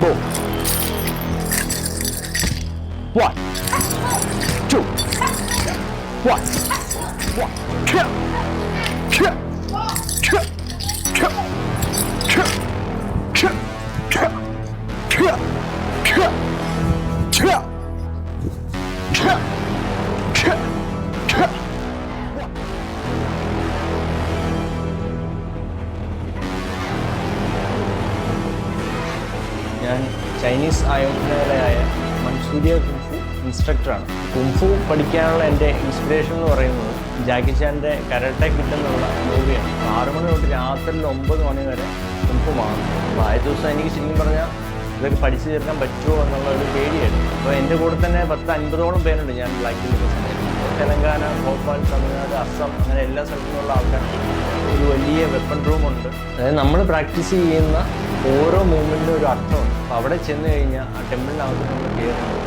Go. 1, 2, 1, 1. Kill. Kill. Kill. Kill. Kill. Kill. Kill. Kill. Kill. Kill. Kill. Kill. Kill. ഞാൻ Chinese ആയോധനകലയായ മൻസൂരിയ kung fu ഇൻസ്ട്രക്ടറാണ്. Kung fu പഠിക്കാനുള്ള എൻ്റെ inspiration എന്ന് പറയുന്നത് ജാക്കി ചാൻ്റെ karate kid എന്നുള്ള മൂവിയാണ്. 6 മണി തൊട്ട് രാത്രി 9 മണി വരെ കുംഫു മാറും. അപ്പോൾ ആദ്യ ദിവസം എനിക്ക് ശരിക്കും പറഞ്ഞാൽ ഇതൊക്കെ പഠിച്ചു തീർക്കാൻ പറ്റുമോ എന്നുള്ള ഒരു പേടിയായിരുന്നു. അപ്പോൾ എൻ്റെ കൂടെ തന്നെ 10-50ഓളം പേരുണ്ട് ഞാൻ ബ്ലാക്ക് ബെൽറ്റ് സമയത്ത്. തെലങ്കാന, ഭോപ്പാൽ, തമിഴ്നാട്, അസം അങ്ങനെ എല്ലാ സ്ഥലത്തു നിന്നുള്ള ആൾക്കാർക്ക് ഒരു വലിയ വെപ്പൺ റൂമുണ്ട്. അതായത് നമ്മൾ പ്രാക്ടീസ് ചെയ്യുന്ന ഓരോ മൂവ്മെൻറ്റിനും ഒരു അർത്ഥമുണ്ട്. അപ്പോൾ അവിടെ ചെന്ന് കഴിഞ്ഞാൽ ആ ടെമ്പിളിനകത്ത് നമ്മൾ കയറുന്നത്